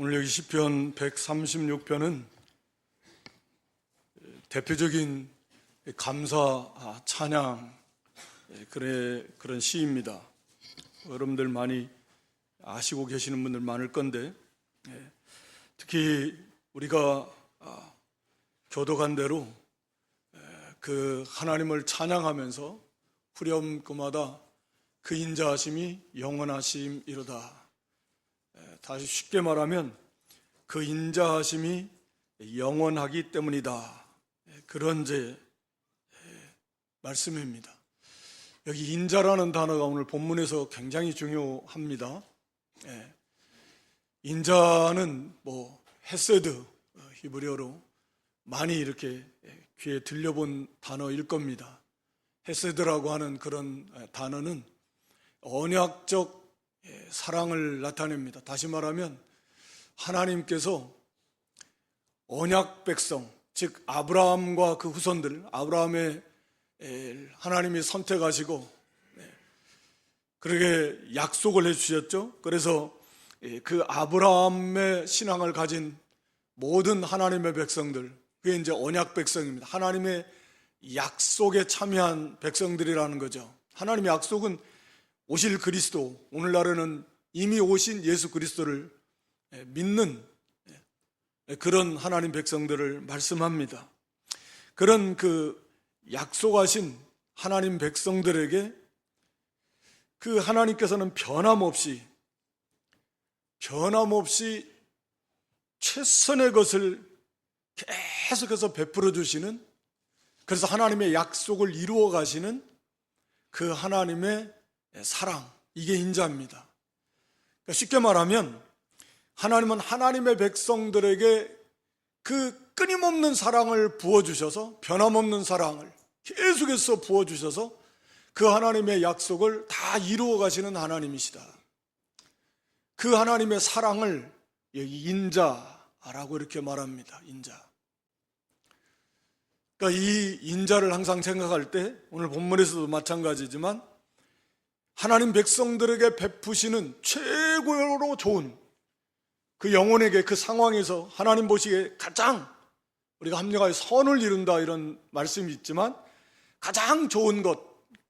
오늘 여기 시편 136편은 대표적인 감사, 찬양 그런 시입니다. 여러분들 많이 아시고 계시는 분들 많을 건데, 특히 우리가 교도관대로 그 하나님을 찬양하면서 후렴구마다 그 인자하심이 영원하심이로다. 다시 쉽게 말하면 그 인자하심이 영원하기 때문이다. 그런 말씀입니다. 여기 인자라는 단어가 오늘 본문에서 굉장히 중요합니다. 인자는 헤세드, 히브리어로 많이 이렇게 귀에 들려본 단어일 겁니다. 헤세드라고 하는 그런 단어는 언약적 사랑을 나타냅니다. 다시 말하면 하나님께서 언약 백성, 즉 아브라함과 그 후손들, 아브라함의 하나님이 선택하시고 그렇게 약속을 해주셨죠. 그래서 그 아브라함의 신앙을 가진 모든 하나님의 백성들, 그게 이제 언약 백성입니다. 하나님의 약속에 참여한 백성들이라는 거죠. 하나님의 약속은 오실 그리스도, 오늘날에는 이미 오신 예수 그리스도를 믿는 그런 하나님 백성들을 말씀합니다. 그런 그 약속하신 하나님 백성들에게 그 하나님께서는 변함없이 최선의 것을 계속해서 베풀어 주시는, 그래서 하나님의 약속을 이루어 가시는 그 하나님의 사랑, 이게 인자입니다. 그러니까 쉽게 말하면 하나님은 하나님의 백성들에게 그 끊임없는 사랑을 부어주셔서, 변함없는 사랑을 계속해서 부어주셔서 그 하나님의 약속을 다 이루어 가시는 하나님이시다. 그 하나님의 사랑을 여기 인자라고 이렇게 말합니다. 인자. 그러니까 이 인자를 항상 생각할 때 오늘 본문에서도 마찬가지지만 하나님 백성들에게 베푸시는 최고로 좋은 그 영혼에게, 그 상황에서 하나님 보시기에 가장 우리가 합력하여 선을 이룬다, 이런 말씀이 있지만 가장 좋은 것,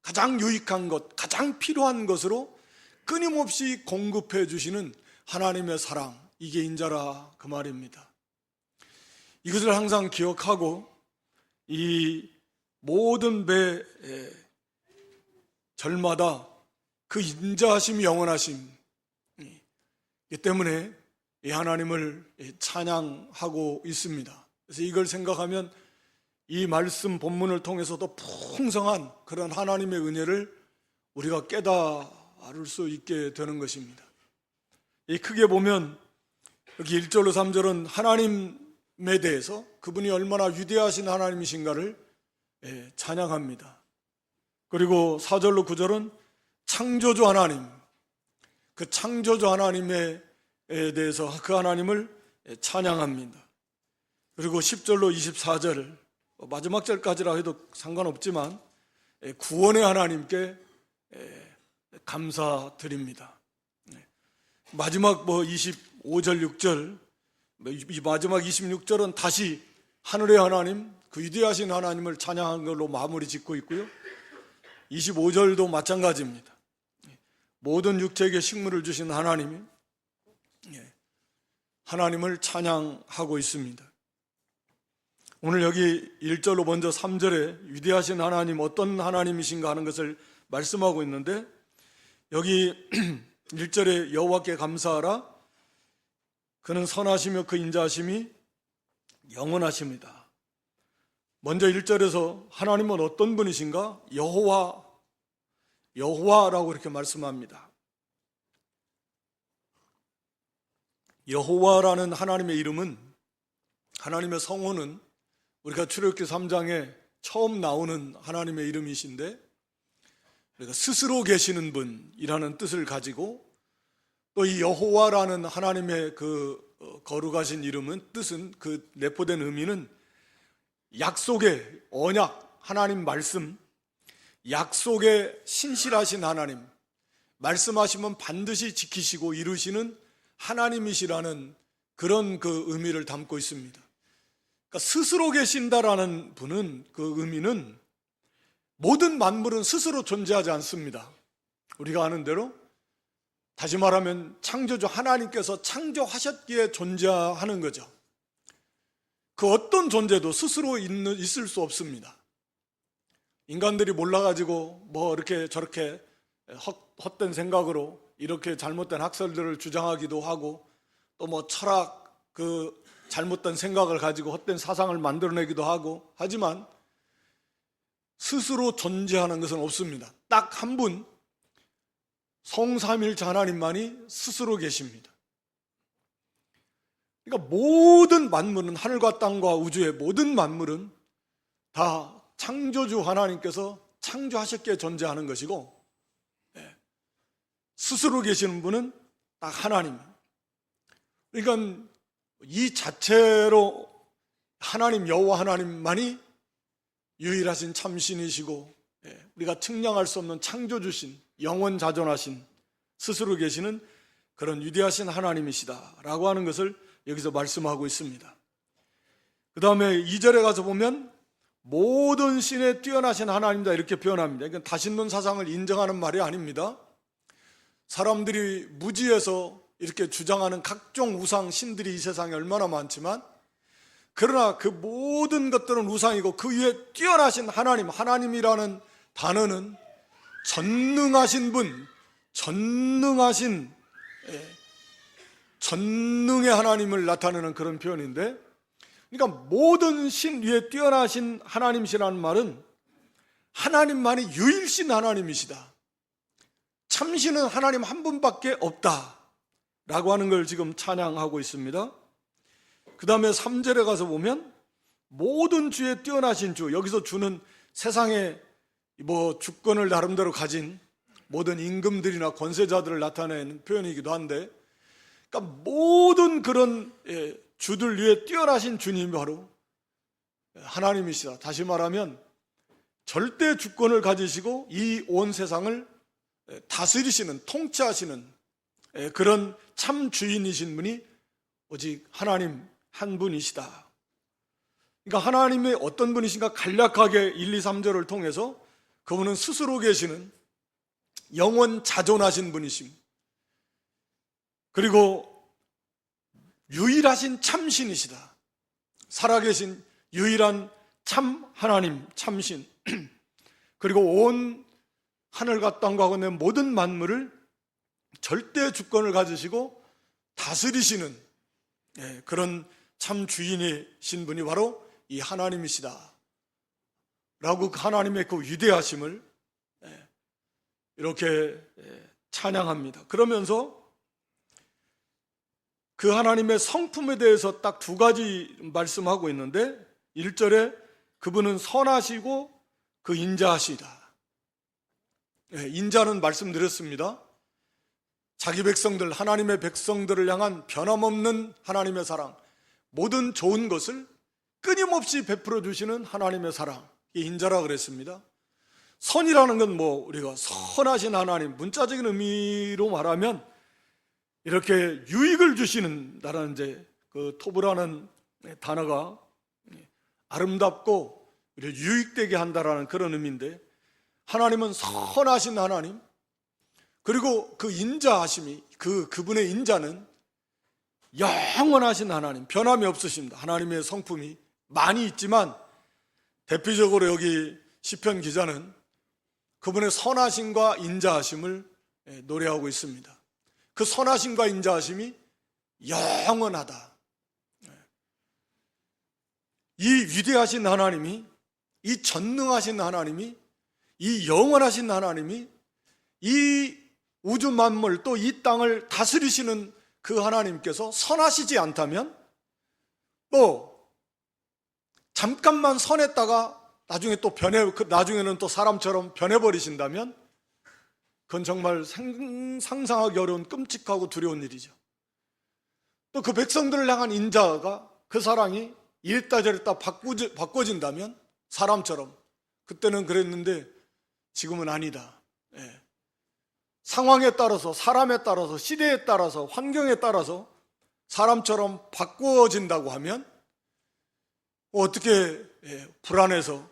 가장 유익한 것, 가장 필요한 것으로 끊임없이 공급해 주시는 하나님의 사랑, 이게 인자라 그 말입니다. 이것을 항상 기억하고 이 모든 배 절마다 그 인자하심, 영원하심 때문에 이 하나님을 찬양하고 있습니다. 그래서 이걸 생각하면 이 말씀 본문을 통해서도 풍성한 그런 하나님의 은혜를 우리가 깨달을 수 있게 되는 것입니다. 이 크게 보면 여기 1절로 3절은 하나님에 대해서 그분이 얼마나 위대하신 하나님이신가를 찬양합니다. 그리고 4절로 9절은 창조주 하나님, 그 창조주 하나님에 대해서 그 하나님을 찬양합니다. 그리고 10절로 24절, 마지막 절까지라 해도 상관없지만 구원의 하나님께 감사드립니다. 마지막 25절, 6절, 마지막 26절은 다시 하늘의 하나님, 그 위대하신 하나님을 찬양한 걸로 마무리 짓고 있고요. 25절도 마찬가지입니다. 모든 육체에게 식물을 주신 하나님이 하나님을 찬양하고 있습니다. 오늘 여기 1절로 먼저 3절에 위대하신 하나님, 어떤 하나님이신가 하는 것을 말씀하고 있는데, 여기 1절에 여호와께 감사하라, 그는 선하시며 그 인자하심이 영원하십니다. 먼저 1절에서 하나님은 어떤 분이신가? 여호와라고 이렇게 말씀합니다. 여호와라는 하나님의 이름은, 하나님의 성호는 우리가 출애굽기 3장에 처음 나오는 하나님의 이름이신데, 우리가 스스로 계시는 분이라는 뜻을 가지고, 또 이 여호와라는 하나님의 그 거룩하신 이름은, 뜻은, 그 내포된 의미는 약속의 언약, 하나님 말씀, 약속의 신실하신 하나님, 말씀하시면 반드시 지키시고 이루시는 하나님이시라는 그런 그 의미를 담고 있습니다. 그러니까 스스로 계신다라는 분은 그 의미는 모든 만물은 스스로 존재하지 않습니다. 우리가 아는 대로 다시 말하면 창조주 하나님께서 창조하셨기에 존재하는 거죠. 그 어떤 존재도 스스로 있을 수 없습니다. 인간들이 몰라가지고 뭐 이렇게 저렇게 헛된 생각으로 이렇게 잘못된 학설들을 주장하기도 하고 또 뭐 철학 그 잘못된 생각을 가지고 헛된 사상을 만들어내기도 하고 하지만 스스로 존재하는 것은 없습니다. 딱 한 분 성삼일체 하나님만이 스스로 계십니다. 그러니까 모든 만물은 하늘과 땅과 우주의 모든 만물은 다 창조주 하나님께서 창조하셨기에 존재하는 것이고 스스로 계시는 분은 딱 하나님. 그러니까 이 자체로 하나님 여호와 하나님만이 유일하신 참신이시고 우리가 측량할 수 없는 창조주신 영원자존하신 스스로 계시는 그런 위대하신 하나님이시다라고 하는 것을 여기서 말씀하고 있습니다. 그 다음에 2절에 가서 보면 모든 신에 뛰어나신 하나님이다 이렇게 표현합니다. 이건 다신론 사상을 인정하는 말이 아닙니다. 사람들이 무지에서 이렇게 주장하는 각종 우상 신들이 이 세상에 얼마나 많지만 그러나 그 모든 것들은 우상이고 그 위에 뛰어나신 하나님, 하나님이라는 단어는 전능하신 분, 전능의 하나님을 나타내는 그런 표현인데, 그러니까 모든 신 위에 뛰어나신 하나님이시라는 말은 하나님만이 유일신 하나님이시다. 참신은 하나님 한 분밖에 없다 라고 하는 걸 지금 찬양하고 있습니다. 그 다음에 3절에 가서 보면 모든 주에 뛰어나신 주, 여기서 주는 세상에 뭐 주권을 나름대로 가진 모든 임금들이나 권세자들을 나타내는 표현이기도 한데, 그러니까 모든 그런 주들 위에 뛰어나신 주님이 바로 하나님이시다. 다시 말하면 절대 주권을 가지시고 이 온 세상을 다스리시는, 통치하시는 그런 참 주인이신 분이 오직 하나님 한 분이시다. 그러니까 하나님의 어떤 분이신가 간략하게 1, 2, 3절을 통해서 그분은 스스로 계시는 영원 자존하신 분이심, 그리고 유일하신 참신이시다. 살아계신 유일한 참 하나님, 참신, 그리고 온 하늘과 땅과 그 모든 만물을 절대 주권을 가지시고 다스리시는 그런 참 주인이신 분이 바로 이 하나님이시다 라고 하나님의 그 위대하심을 이렇게 찬양합니다. 그러면서 그 하나님의 성품에 대해서 딱 두 가지 말씀하고 있는데, 1절에 그분은 선하시고 그 인자하시다. 인자는 말씀드렸습니다. 자기 백성들, 하나님의 백성들을 향한 변함없는 하나님의 사랑, 모든 좋은 것을 끊임없이 베풀어 주시는 하나님의 사랑, 이 인자라 그랬습니다. 선이라는 건 뭐 우리가 선하신 하나님, 문자적인 의미로 말하면 이렇게 유익을 주시는다라는 이제 그 토브라는 단어가 아름답고 유익되게 한다라는 그런 의미인데, 하나님은 선하신 하나님, 그리고 그 인자하심이 그분의 인자는 영원하신 하나님, 변함이 없으십니다. 하나님의 성품이 많이 있지만 대표적으로 여기 시편 기자는 그분의 선하심과 인자하심을 노래하고 있습니다. 그 선하심과 인자하심이 영원하다. 이 위대하신 하나님이, 이 전능하신 하나님이, 이 영원하신 하나님이 이 우주 만물 또 이 땅을 다스리시는 그 하나님께서 선하시지 않다면, 또 잠깐만 선했다가 나중에 또 나중에는 또 사람처럼 변해버리신다면 그건 정말 상상하기 어려운 끔찍하고 두려운 일이죠. 또 그 백성들을 향한 인자가, 그 사랑이 이랬다 저랬다 바꿔진다면 사람처럼, 그때는 그랬는데 지금은 아니다. 상황에 따라서, 사람에 따라서, 시대에 따라서, 환경에 따라서 사람처럼 바꾸어진다고 하면 어떻게 불안해서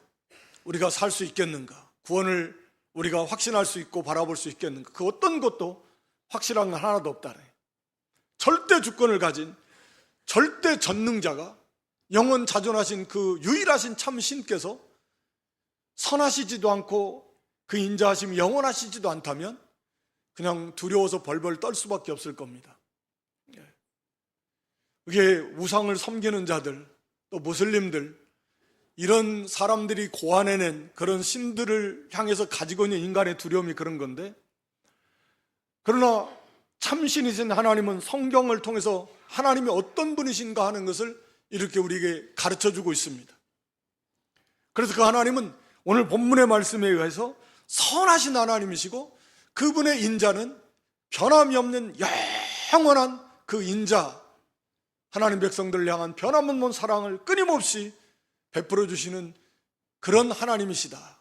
우리가 살 수 있겠는가? 구원을 우리가 확신할 수 있고 바라볼 수 있겠는가? 그 어떤 것도 확실한 건 하나도 없다네. 절대 주권을 가진 절대 전능자가 영원 자존하신 그 유일하신 참 신께서 선하시지도 않고 그 인자하심이 영원하시지도 않다면 그냥 두려워서 벌벌 떨 수밖에 없을 겁니다. 그게 우상을 섬기는 자들, 또 무슬림들, 이런 사람들이 고안해낸 그런 신들을 향해서 가지고 있는 인간의 두려움이 그런 건데, 그러나 참신이신 하나님은 성경을 통해서 하나님이 어떤 분이신가 하는 것을 이렇게 우리에게 가르쳐주고 있습니다. 그래서 그 하나님은 오늘 본문의 말씀에 의해서 선하신 하나님이시고, 그분의 인자는 변함이 없는 영원한 그 인자, 하나님 백성들을 향한 변함없는 사랑을 끊임없이 베풀어 주시는 그런 하나님이시다.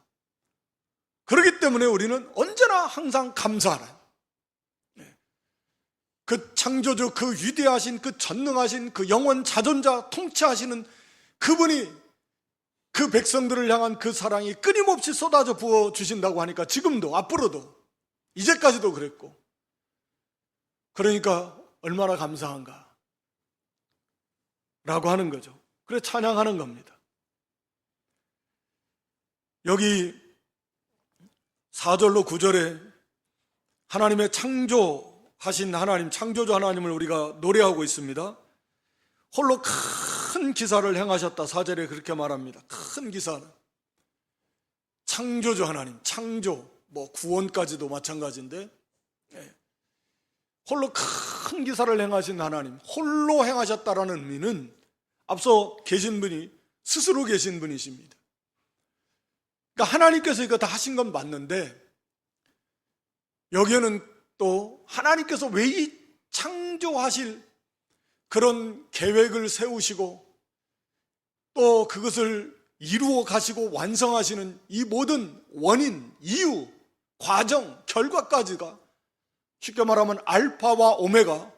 그렇기 때문에 우리는 언제나 항상 감사하는, 그 창조주, 그 위대하신, 그 전능하신, 그 영원 자존자 통치하시는 그분이 그 백성들을 향한 그 사랑이 끊임없이 쏟아져 부어 주신다고 하니까 지금도, 앞으로도, 이제까지도 그랬고, 그러니까 얼마나 감사한가 라고 하는 거죠. 그래 찬양하는 겁니다. 여기 4절로 9절에 하나님의 창조하신 하나님, 창조주 하나님을 우리가 노래하고 있습니다. 홀로 큰 기사를 행하셨다, 4절에 그렇게 말합니다. 큰 기사는 창조주 하나님, 창조, 구원까지도 마찬가지인데, 홀로 큰 기사를 행하신 하나님, 홀로 행하셨다라는 의미는 앞서 계신 분이 스스로 계신 분이십니다. 그러니까 하나님께서 이거 다 하신 건 맞는데, 여기에는 또 하나님께서 왜 이 창조하실 그런 계획을 세우시고 또 그것을 이루어 가시고 완성하시는 이 모든 원인, 이유, 과정, 결과까지가 쉽게 말하면 알파와 오메가,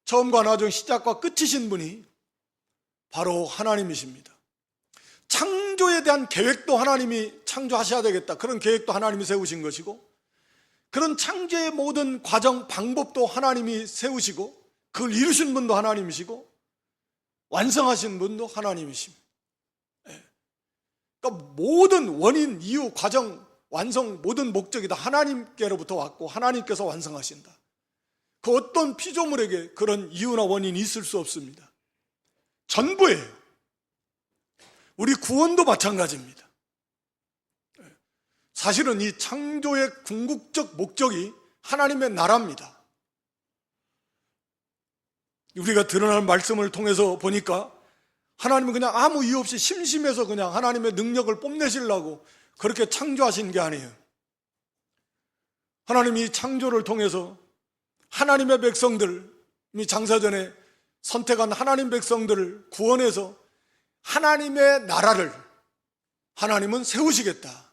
처음과 나중 시작과 끝이신 분이 바로 하나님이십니다. 창조에 대한 계획도 하나님이 창조하셔야 되겠다, 그런 계획도 하나님이 세우신 것이고, 그런 창조의 모든 과정, 방법도 하나님이 세우시고, 그걸 이루신 분도 하나님이시고, 완성하신 분도 하나님이십니다. 그러니까 모든 원인, 이유, 과정, 완성, 모든 목적이 다 하나님께로부터 왔고 하나님께서 완성하신다. 그 어떤 피조물에게 그런 이유나 원인이 있을 수 없습니다. 전부예요. 우리 구원도 마찬가지입니다. 사실은 이 창조의 궁극적 목적이 하나님의 나라입니다. 우리가 드러날 말씀을 통해서 보니까 하나님은 그냥 아무 이유 없이 심심해서 그냥 하나님의 능력을 뽐내시려고 그렇게 창조하신 게 아니에요. 하나님이 창조를 통해서 하나님의 백성들, 이미 장사전에 선택한 하나님 백성들을 구원해서 하나님의 나라를 하나님은 세우시겠다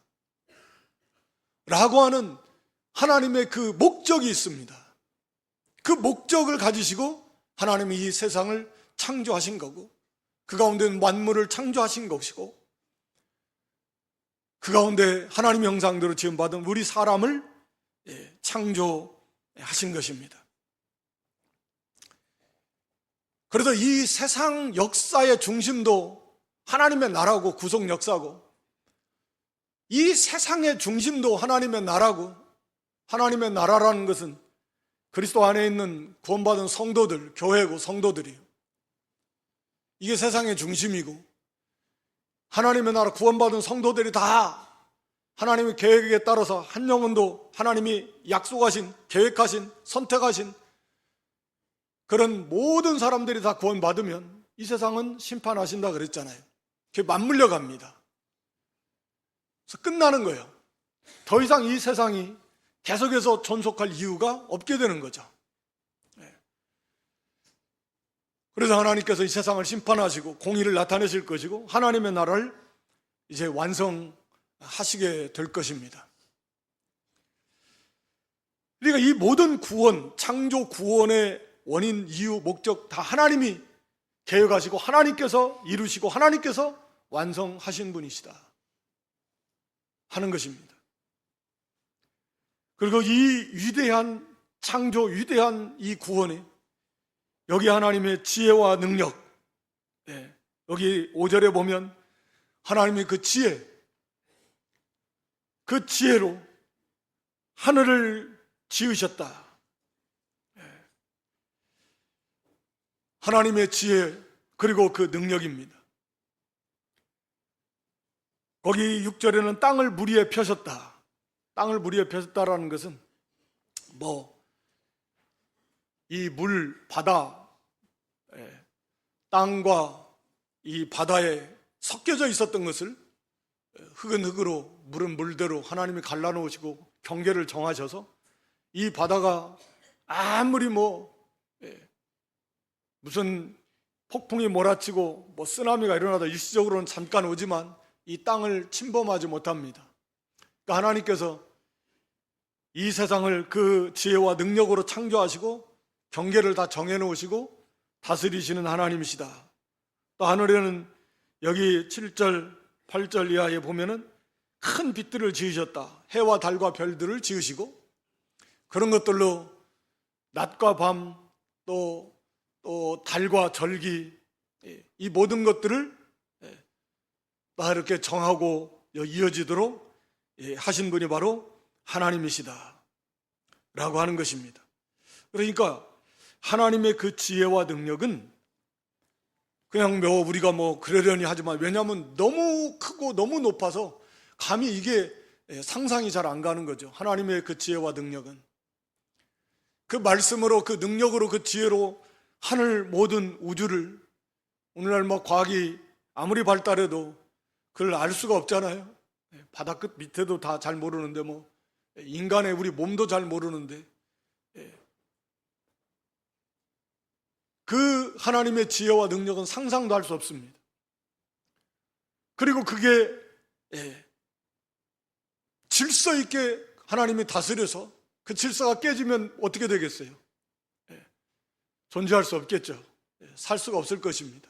라고 하는 하나님의 그 목적이 있습니다. 그 목적을 가지시고 하나님이 이 세상을 창조하신 거고, 그 가운데 만물을 창조하신 것이고, 그 가운데 하나님 형상대로 지음받은 우리 사람을 창조하신 것입니다. 그래서 이 세상 역사의 중심도 하나님의 나라고 구속 역사고, 이 세상의 중심도 하나님의 나라고, 하나님의 나라라는 것은 그리스도 안에 있는 구원받은 성도들, 교회고 성도들이에요. 이게 세상의 중심이고, 하나님의 나라 구원받은 성도들이 다 하나님의 계획에 따라서 한 영혼도 하나님이 약속하신, 계획하신, 선택하신 그런 모든 사람들이 다 구원받으면 이 세상은 심판하신다 그랬잖아요. 그게 맞물려 갑니다. 그래서 끝나는 거예요. 더 이상 이 세상이 계속해서 존속할 이유가 없게 되는 거죠. 그래서 하나님께서 이 세상을 심판하시고 공의를 나타내실 것이고 하나님의 나라를 이제 완성하시게 될 것입니다. 그러니까 이 모든 구원, 창조 구원의 원인, 이유, 목적 다 하나님이 계획하시고 하나님께서 이루시고 하나님께서 완성하신 분이시다 하는 것입니다. 그리고 이 위대한 창조, 위대한 이 구원에 여기 하나님의 지혜와 능력, 여기 5절에 보면 하나님의 그 지혜, 그 지혜로 하늘을 지으셨다. 하나님의 지혜 그리고 그 능력입니다. 거기 6절에는 땅을 물 위에 펴셨다. 땅을 물 위에 펴셨다라는 것은 이 물, 바다, 땅과 이 바다에 섞여져 있었던 것을 흙은 흙으로, 물은 물대로 하나님이 갈라놓으시고 경계를 정하셔서 이 바다가 아무리 무슨 폭풍이 몰아치고 쓰나미가 일어나다 일시적으로는 잠깐 오지만 이 땅을 침범하지 못합니다. 그러니까 하나님께서 이 세상을 그 지혜와 능력으로 창조하시고 경계를 다 정해놓으시고 다스리시는 하나님이시다. 또 하늘에는 여기 7절, 8절 이하에 보면은 큰 빛들을 지으셨다. 해와 달과 별들을 지으시고 그런 것들로 낮과 밤 또 달과 절기 이 모든 것들을 다 이렇게 정하고 이어지도록 하신 분이 바로 하나님이시다 라고 하는 것입니다. 그러니까 하나님의 그 지혜와 능력은 그냥 우리가 그러려니 하지만 왜냐하면 너무 크고 너무 높아서 감히 이게 상상이 잘 안 가는 거죠. 하나님의 그 지혜와 능력은 그 말씀으로 그 능력으로 그 지혜로 하늘 모든 우주를 오늘날 과학이 아무리 발달해도 그걸 알 수가 없잖아요. 바다 끝 밑에도 다 잘 모르는데 인간의 우리 몸도 잘 모르는데 그 하나님의 지혜와 능력은 상상도 할 수 없습니다. 그리고 그게 질서 있게 하나님이 다스려서 그 질서가 깨지면 어떻게 되겠어요? 존재할 수 없겠죠. 살 수가 없을 것입니다.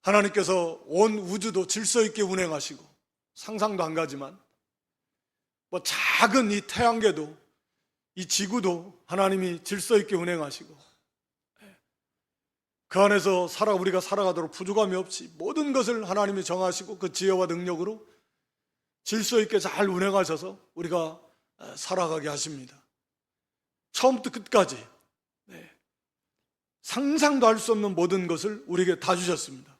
하나님께서 온 우주도 질서 있게 운행하시고 상상도 안 가지만 작은 이 태양계도 이 지구도 하나님이 질서 있게 운행하시고 그 안에서 우리가 살아가도록 부족함이 없이 모든 것을 하나님이 정하시고 그 지혜와 능력으로 질서 있게 잘 운행하셔서 우리가 살아가게 하십니다. 처음부터 끝까지 상상도 할 수 없는 모든 것을 우리에게 다 주셨습니다.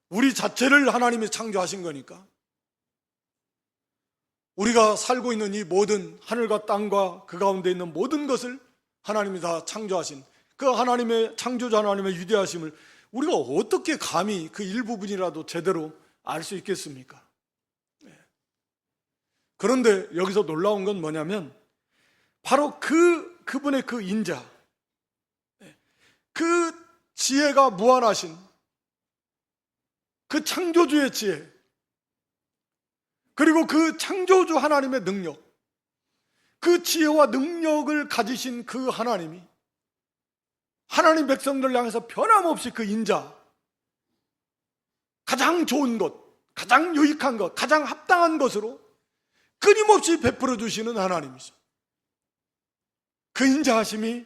우리 자체를 하나님이 창조하신 거니까 우리가 살고 있는 이 모든 하늘과 땅과 그 가운데 있는 모든 것을 하나님이 다 창조하신 그 하나님의 창조자 하나님의 위대하심을 우리가 어떻게 감히 그 일부분이라도 제대로 알 수 있겠습니까? 그런데 여기서 놀라운 건 뭐냐면 바로 그분의 그 인자, 그 지혜가 무한하신 그 창조주의 지혜, 그리고 그 창조주 하나님의 능력, 그 지혜와 능력을 가지신 그 하나님이 하나님 백성들을 향해서 변함없이 그 인자, 가장 좋은 것, 가장 유익한 것, 가장 합당한 것으로 끊임없이 베풀어 주시는 하나님이죠. 그 인자하심이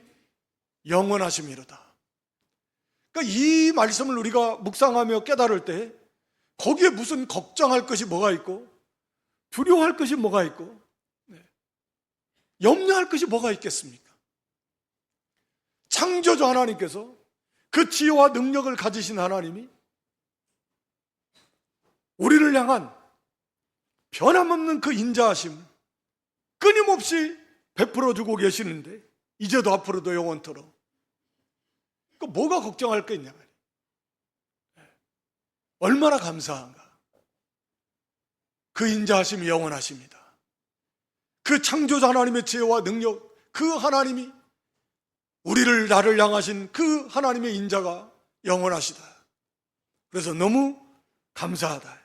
영원하심이로다. 그러니까 이 말씀을 우리가 묵상하며 깨달을 때 거기에 무슨 걱정할 것이 뭐가 있고 두려워할 것이 뭐가 있고 염려할 것이 뭐가 있겠습니까? 창조주 하나님께서 그 지혜와 능력을 가지신 하나님이 우리를 향한 변함없는 그 인자하심 끊임없이 베풀어주고 계시는데 이제도 앞으로도 영원토록 뭐가 걱정할 거 있냐 말이에요. 얼마나 감사한가. 그 인자하심이 영원하십니다. 그 창조자 하나님의 지혜와 능력, 그 하나님이 나를 향하신 그 하나님의 인자가 영원하시다. 그래서 너무 감사하다.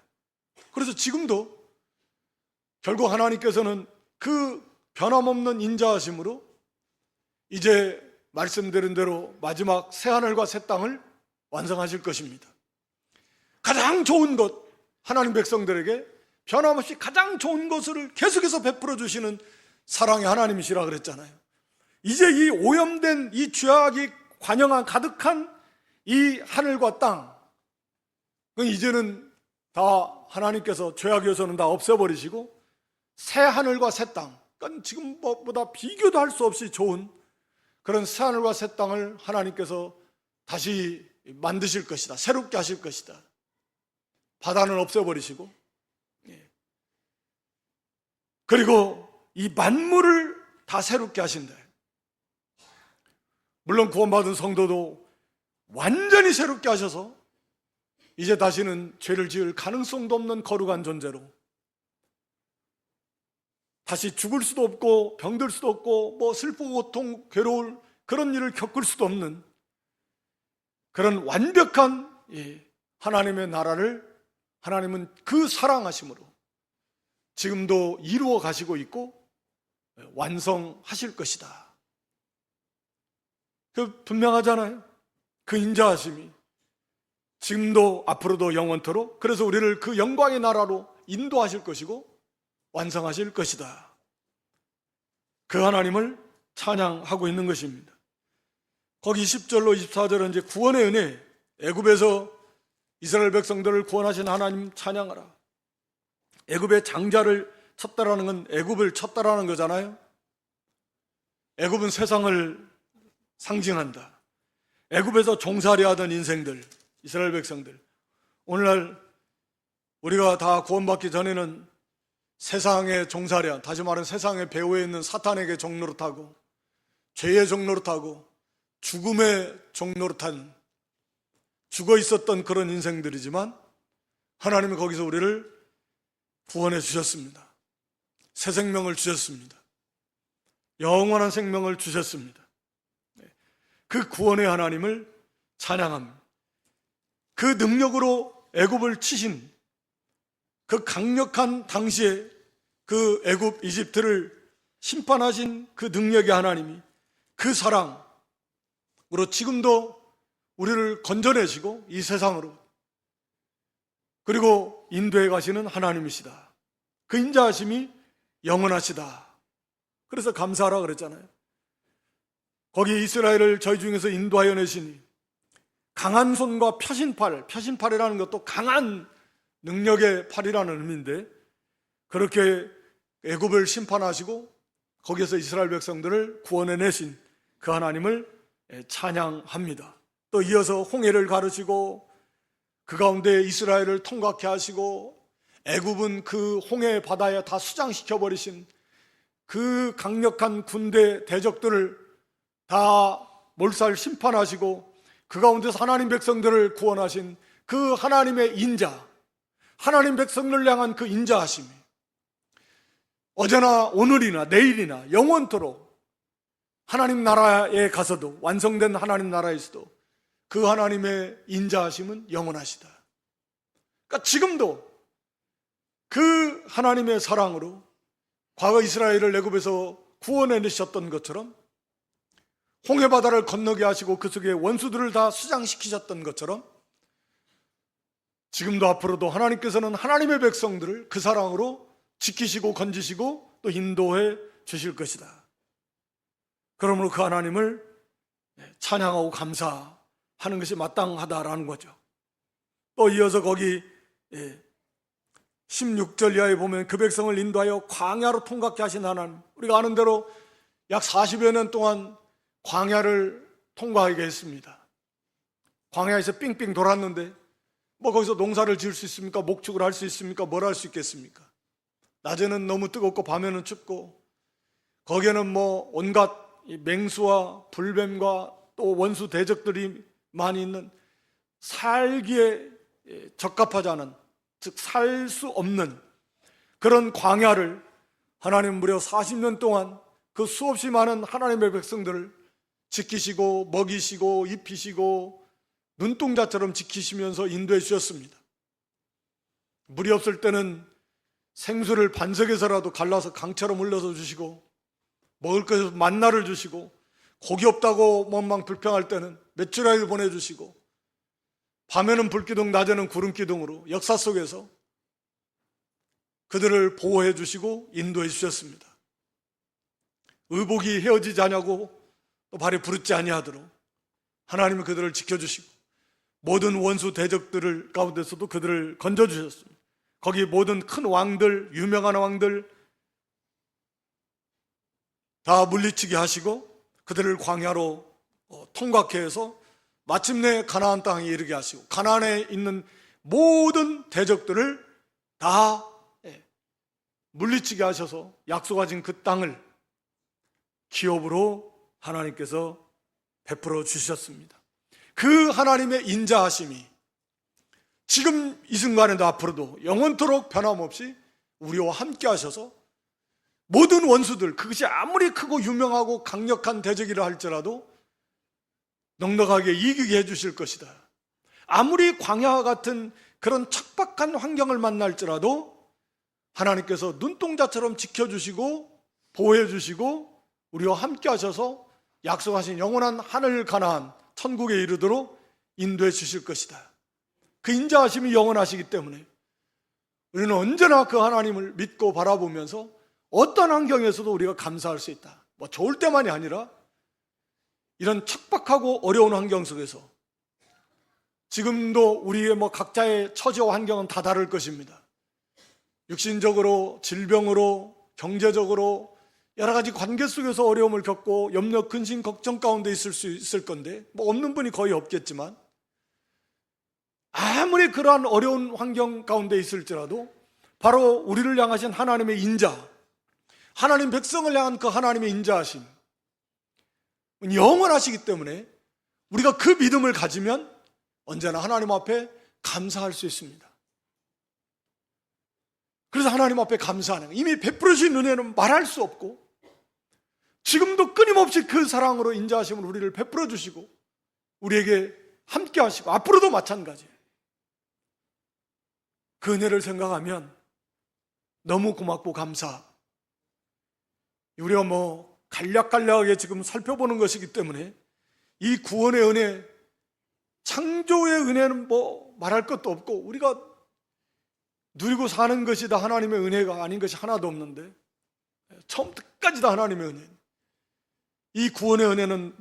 그래서 지금도 결국 하나님께서는 그 변함없는 인자하심으로 이제 말씀드린 대로 마지막 새하늘과 새 땅을 완성하실 것입니다. 가장 좋은 것, 하나님 백성들에게 변함없이 가장 좋은 것을 계속해서 베풀어 주시는 사랑의 하나님이시라 그랬잖아요. 이제 이 오염된 이 죄악이 관영한 가득한 이 하늘과 땅, 이제는 다 하나님께서 죄악에서는 다 없애버리시고 새 하늘과 새 땅, 그러니까 지금보다 비교도 할 수 없이 좋은 그런 새 하늘과 새 땅을 하나님께서 다시 만드실 것이다. 새롭게 하실 것이다. 바다는 없애버리시고, 그리고 이 만물을 다 새롭게 하신다. 물론 구원받은 성도도 완전히 새롭게 하셔서 이제 다시는 죄를 지을 가능성도 없는 거룩한 존재로, 다시 죽을 수도 없고 병들 수도 없고 뭐 슬프고 고통 괴로울 그런 일을 겪을 수도 없는 그런 완벽한 하나님의 나라를 하나님은 그 사랑하심으로 지금도 이루어 가시고 있고 완성하실 것이다. 그 분명하잖아요. 그 인자하심이 지금도 앞으로도 영원토록, 그래서 우리를 그 영광의 나라로 인도하실 것이고 완성하실 것이다. 그 하나님을 찬양하고 있는 것입니다. 거기 10절로 24절은 이제 구원의 은혜, 애굽에서 이스라엘 백성들을 구원하신 하나님 찬양하라. 애굽의 장자를 쳤다라는 건 애굽을 쳤다라는 거잖아요. 애굽은 세상을 상징한다. 애굽에서 종살이 하던 인생들, 이스라엘 백성들, 오늘날 우리가 다 구원받기 전에는 세상의 종살이야, 다시 말하면 세상의 배후에 있는 사탄에게 종노릇하고 죄의 종노릇하고 죽음의 종노릇한 죽어 있었던 그런 인생들이지만 하나님은 거기서 우리를 구원해 주셨습니다. 새 생명을 주셨습니다. 영원한 생명을 주셨습니다. 그 구원의 하나님을 찬양합니다. 그 능력으로 애굽을 치신 그 강력한 당시에 그 애굽 이집트를 심판하신 그 능력의 하나님이 그 사랑으로 지금도 우리를 건져내시고 이 세상으로, 그리고 인도해 가시는 하나님이시다. 그 인자하심이 영원하시다. 그래서 감사하라 그랬잖아요. 거기 이스라엘을 저희 중에서 인도하여 내시니 강한 손과 펴신팔, 펴신팔이라는 것도 강한 능력의 팔이라는 의미인데, 그렇게 애굽을 심판하시고 거기에서 이스라엘 백성들을 구원해 내신 그 하나님을 찬양합니다. 또 이어서 홍해를 가르시고 그 가운데 이스라엘을 통과케 하시고 애굽은 그 홍해 바다에 다 수장시켜 버리신 그 강력한 군대 대적들을 다 몰살 심판하시고 그 가운데서 하나님 백성들을 구원하신 그 하나님의 인자, 하나님 백성을 향한 그 인자하심이 어제나 오늘이나 내일이나 영원토록 하나님 나라에 가서도, 완성된 하나님 나라에서도 그 하나님의 인자하심은 영원하시다. 그러니까 지금도 그 하나님의 사랑으로 과거 이스라엘을 애굽에서 구원해내셨던 것처럼, 홍해바다를 건너게 하시고 그 속에 원수들을 다 수장시키셨던 것처럼, 지금도 앞으로도 하나님께서는 하나님의 백성들을 그 사랑으로 지키시고 건지시고 또 인도해 주실 것이다. 그러므로 그 하나님을 찬양하고 감사하는 것이 마땅하다라는 거죠. 또 이어서 거기 16절 이하에 보면 그 백성을 인도하여 광야로 통과케 하신 하나님, 우리가 아는 대로 약 40여 년 동안 광야를 통과하게 했습니다. 광야에서 삥삥 돌았는데 뭐 거기서 농사를 지을 수 있습니까? 목축을 할 수 있습니까? 뭘 할 수 있겠습니까? 낮에는 너무 뜨겁고 밤에는 춥고, 거기에는 뭐 온갖 맹수와 불뱀과 또 원수 대적들이 많이 있는, 살기에 적합하지 않은, 즉 살 수 없는 그런 광야를 하나님 무려 40년 동안 그 수없이 많은 하나님의 백성들을 지키시고 먹이시고 입히시고 눈동자처럼 지키시면서 인도해 주셨습니다. 물이 없을 때는 생수를 반석에서라도 갈라서 강처럼 흘려서 주시고, 먹을 것에서 만나를 주시고, 고기 없다고 원망 불평할 때는 메추라기를 보내주시고, 밤에는 불기둥, 낮에는 구름기둥으로 역사 속에서 그들을 보호해 주시고 인도해 주셨습니다. 의복이 헤어지지 아니하고 또 발이 부르지 아니하도록 하나님이 그들을 지켜주시고, 모든 원수 대적들 가운데서도 그들을 건져주셨습니다. 거기 모든 큰 왕들, 유명한 왕들 다 물리치게 하시고 그들을 광야로 통과케 해서 마침내 가나안 땅에 이르게 하시고, 가나안에 있는 모든 대적들을 다 물리치게 하셔서 약속하신 그 땅을 기업으로 하나님께서 베풀어 주셨습니다. 그 하나님의 인자하심이 지금 이 순간에도 앞으로도 영원토록 변함없이 우리와 함께 하셔서 모든 원수들, 그것이 아무리 크고 유명하고 강력한 대적이라 할지라도 넉넉하게 이기게 해주실 것이다. 아무리 광야와 같은 그런 척박한 환경을 만날지라도 하나님께서 눈동자처럼 지켜주시고 보호해 주시고 우리와 함께 하셔서 약속하신 영원한 하늘 가나안 천국에 이르도록 인도해 주실 것이다. 그 인자하심이 영원하시기 때문에 우리는 언제나 그 하나님을 믿고 바라보면서 어떤 환경에서도 우리가 감사할 수 있다. 뭐 좋을 때만이 아니라 이런 척박하고 어려운 환경 속에서, 지금도 우리의 각자의 처지와 환경은 다 다를 것입니다. 육신적으로, 질병으로, 경제적으로 여러 가지 관계 속에서 어려움을 겪고 염려, 근심, 걱정 가운데 있을 수 있을 건데, 없는 분이 거의 없겠지만, 아무리 그러한 어려운 환경 가운데 있을지라도 바로 우리를 향하신 하나님의 인자, 하나님 백성을 향한 그 하나님의 인자하심 영원하시기 때문에 우리가 그 믿음을 가지면 언제나 하나님 앞에 감사할 수 있습니다. 그래서 하나님 앞에 감사하는 거, 이미 베풀어 주신 은혜는 말할 수 없고 지금도 끊임없이 그 사랑으로 인자하심을 우리를 베풀어 주시고 우리에게 함께 하시고 앞으로도 마찬가지예요. 그 은혜를 생각하면 너무 고맙고 감사. 우리가 간략간략하게 지금 살펴보는 것이기 때문에 이 구원의 은혜, 창조의 은혜는 말할 것도 없고 우리가 누리고 사는 것이 다 하나님의 은혜가 아닌 것이 하나도 없는데, 처음부터 끝까지 다 하나님의 은혜. 이 구원의 은혜는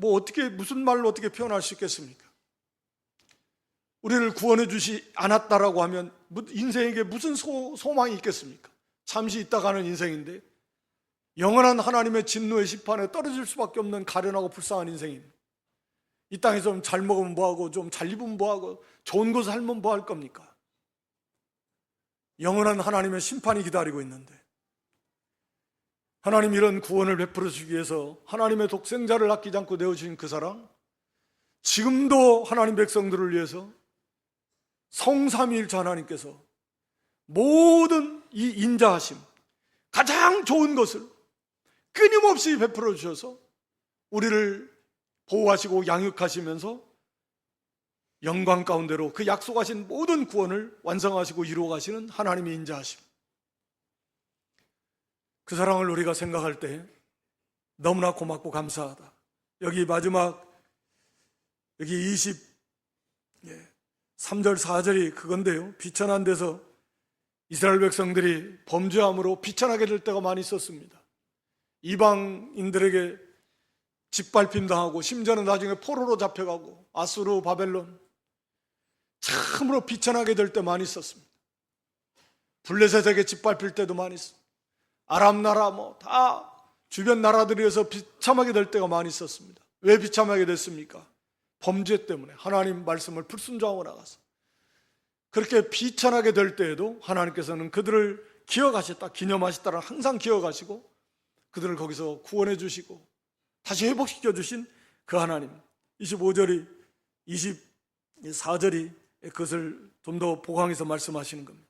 무슨 말로 어떻게 표현할 수 있겠습니까? 우리를 구원해 주시 않았다라고 하면 인생에게 무슨 소망이 있겠습니까? 잠시 있다 가는 인생인데 영원한 하나님의 진노의 심판에 떨어질 수밖에 없는 가련하고 불쌍한 인생입니다. 이 땅에서 좀 잘 먹으면 뭐하고 좀 잘 입으면 뭐하고 좋은 곳에 살면 뭐 할 겁니까? 영원한 하나님의 심판이 기다리고 있는데, 하나님 이런 구원을 베풀어 주기 위해서 하나님의 독생자를 아끼지 않고 내어주신 그 사랑, 지금도 하나님 백성들을 위해서 성삼위일체 하나님께서 모든 이 인자하심, 가장 좋은 것을 끊임없이 베풀어 주셔서 우리를 보호하시고 양육하시면서 영광 가운데로 그 약속하신 모든 구원을 완성하시고 이루어 가시는 하나님의 인자하심, 그 사랑을 우리가 생각할 때 너무나 고맙고 감사하다. 여기 마지막 여기 23절 4절이 그건데요, 비천한 데서 이스라엘 백성들이 범죄함으로 비천하게 될 때가 많이 있었습니다. 이방인들에게 짓밟힘 당하고 심지어는 나중에 포로로 잡혀가고 아수르, 바벨론, 참으로 비천하게 될 때 많이 있었습니다. 블레셋에게 짓밟힐 때도 많이 있었습니다. 아람 나라 다 주변 나라들에서 비참하게 될 때가 많이 있었습니다. 왜 비참하게 됐습니까? 범죄 때문에 하나님 말씀을 불순종하고 나가서. 그렇게 비천하게 될 때에도 하나님께서는 그들을 기억하셨다, 기념하셨다는 항상 기억하시고 그들을 거기서 구원해 주시고 다시 회복시켜 주신 그 하나님. 25절이 24절이 그것을 좀 더 보강해서 말씀하시는 겁니다.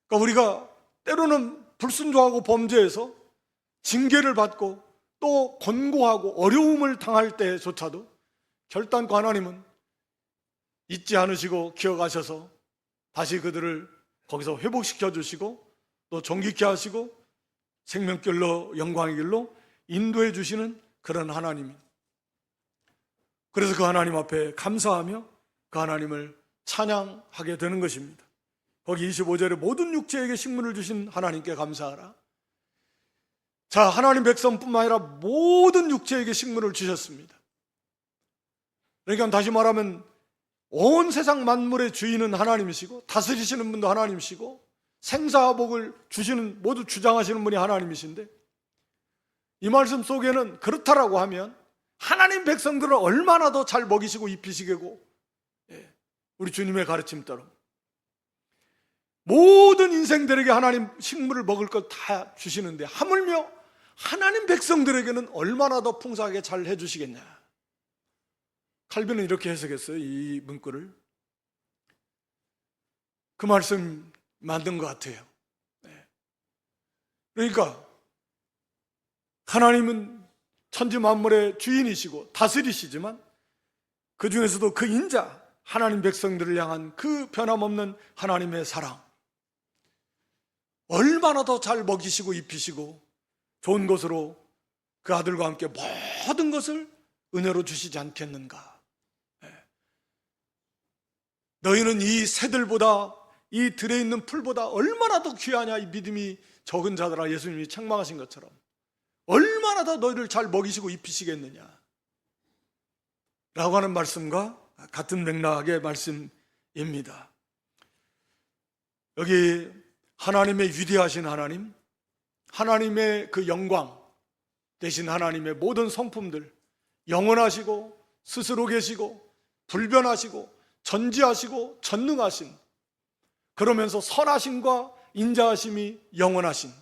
그러니까 우리가 때로는 불순종하고 범죄해서 징계를 받고 또 권고하고 어려움을 당할 때조차도 결단코 하나님은 잊지 않으시고 기억하셔서 다시 그들을 거기서 회복시켜 주시고 또 정직케 하시고 생명길로, 영광의 길로 인도해 주시는 그런 하나님. 그래서 그 하나님 앞에 감사하며 그 하나님을 찬양하게 되는 것입니다. 거기 25절에 모든 육체에게 식물을 주신 하나님께 감사하라. 자, 하나님 백성뿐만 아니라 모든 육체에게 식물을 주셨습니다. 그러니까 다시 말하면 온 세상 만물의 주인은 하나님이시고 다스리시는 분도 하나님이시고 생사복을 주시는, 모두 주장하시는 분이 하나님이신데, 이 말씀 속에는 그렇다라고 하면 하나님 백성들을 얼마나 더 잘 먹이시고 입히시고, 우리 주님의 가르침 따라 모든 인생들에게 하나님 식물을 먹을 것 다 주시는데 하물며 하나님 백성들에게는 얼마나 더 풍성하게 잘 해주시겠냐. 칼빈은 이렇게 해석했어요, 이 문구를. 그 말씀 만든 것 같아요. 그러니까 하나님은 천지 만물의 주인이시고 다스리시지만 그 중에서도 그 인자, 하나님 백성들을 향한 그 변함없는 하나님의 사랑, 얼마나 더 잘 먹이시고 입히시고 좋은 것으로 그 아들과 함께 모든 것을 은혜로 주시지 않겠는가. 너희는 이 새들보다, 이 들에 있는 풀보다 얼마나 더 귀하냐, 이 믿음이 적은 자들아, 예수님이 책망하신 것처럼 얼마나 더 너희를 잘 먹이시고 입히시겠느냐 라고 하는 말씀과 같은 맥락의 말씀입니다. 여기 하나님의 위대하신 하나님, 하나님의 그 영광 대신 하나님의 모든 성품들, 영원하시고 스스로 계시고 불변하시고 전지하시고 전능하신, 그러면서 선하심과 인자하심이 영원하신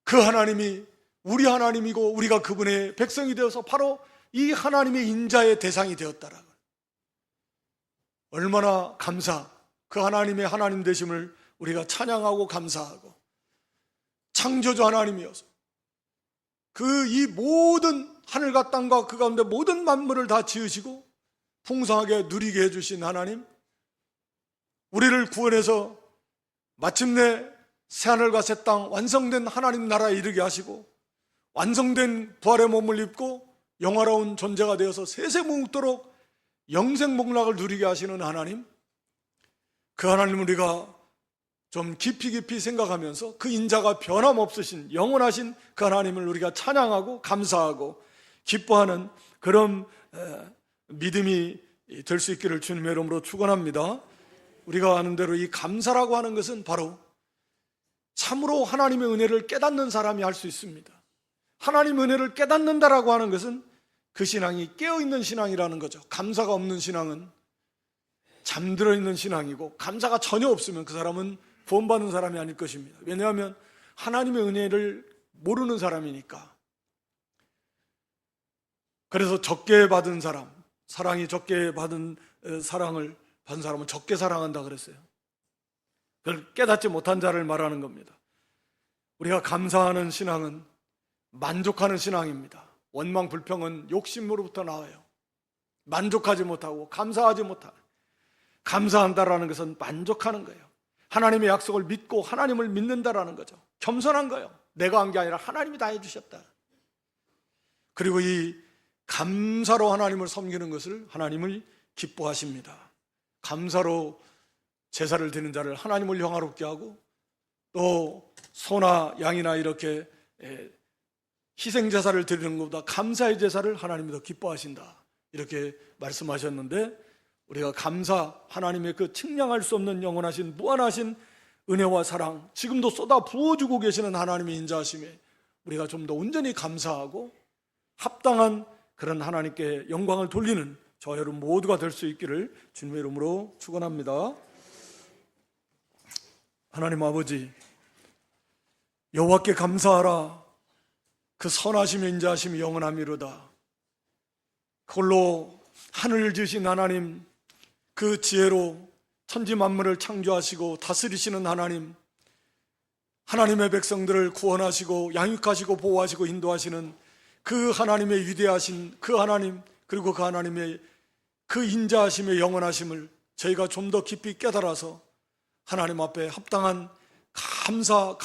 그 하나님이 우리 하나님이고 우리가 그분의 백성이 되어서 바로 이 하나님의 인자의 대상이 되었다라고. 얼마나 그 하나님의 하나님 되심을 우리가 찬양하고 감사하고, 창조주 하나님이어서 그 이 모든 하늘과 땅과 그 가운데 모든 만물을 다 지으시고 풍성하게 누리게 해주신 하나님, 우리를 구원해서 마침내 새하늘과 새 땅 완성된 하나님 나라에 이르게 하시고 완성된 부활의 몸을 입고 영화로운 존재가 되어서 세세무궁토록 영생복락을 누리게 하시는 하나님, 그 하나님을 우리가 좀 깊이 생각하면서 그 인자가 변함없으신 영원하신 그 하나님을 우리가 찬양하고 감사하고 기뻐하는 그런 믿음이 될 수 있기를 주님의 이름으로 축원합니다. 우리가 아는 대로 이 감사라고 하는 것은 바로 참으로 하나님의 은혜를 깨닫는 사람이 할 수 있습니다. 하나님의 은혜를 깨닫는다라고 하는 것은 그 신앙이 깨어있는 신앙이라는 거죠. 감사가 없는 신앙은 잠들어 있는 신앙이고, 감사가 전혀 없으면 그 사람은 구원받는 사람이 아닐 것입니다. 왜냐하면 하나님의 은혜를 모르는 사람이니까. 그래서 적게 받은 사람, 사랑이 적게 받은 사랑을 받은 사람은 적게 사랑한다 그랬어요. 그걸 깨닫지 못한 자를 말하는 겁니다. 우리가 감사하는 신앙은 만족하는 신앙입니다. 원망, 불평은 욕심으로부터 나와요. 만족하지 못하고 감사하지 못하는, 감사한다라는 것은 만족하는 거예요. 하나님의 약속을 믿고 하나님을 믿는다라는 거죠. 겸손한 거예요. 내가 한 게 아니라 하나님이 다 해주셨다. 그리고 이 감사로 하나님을 섬기는 것을 하나님을 기뻐하십니다. 감사로 제사를 드리는 자를 하나님을 영화롭게 하고, 또 소나 양이나 이렇게 희생제사를 드리는 것보다 감사의 제사를 하나님이 더 기뻐하신다, 이렇게 말씀하셨는데, 우리가 감사, 하나님의 그 측량할 수 없는 영원하신 무한하신 은혜와 사랑, 지금도 쏟아 부어주고 계시는 하나님의 인자하심에 우리가 좀 더 온전히 감사하고 합당한 그런 하나님께 영광을 돌리는 저와 여러분 모두가 될 수 있기를 주님의 이름으로 축원합니다. 하나님 아버지, 여호와께 감사하라. 그 선하심의 인자하심이 영원함이로다. 그걸로 하늘을 지으신 하나님, 그 지혜로 천지 만물을 창조하시고 다스리시는 하나님, 하나님의 백성들을 구원하시고 양육하시고 보호하시고 인도하시는 그 하나님의 위대하신 그 하나님, 그리고 그 하나님의 그 인자하심의 영원하심을 저희가 좀 더 깊이 깨달아서 하나님 앞에 합당한 감사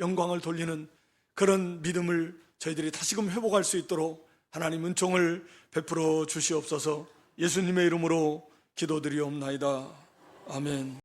영광을 돌리는 그런 믿음을 저희들이 다시금 회복할 수 있도록 하나님 은총을 베풀어 주시옵소서. 예수님의 이름으로 기도드리옵나이다. 아멘.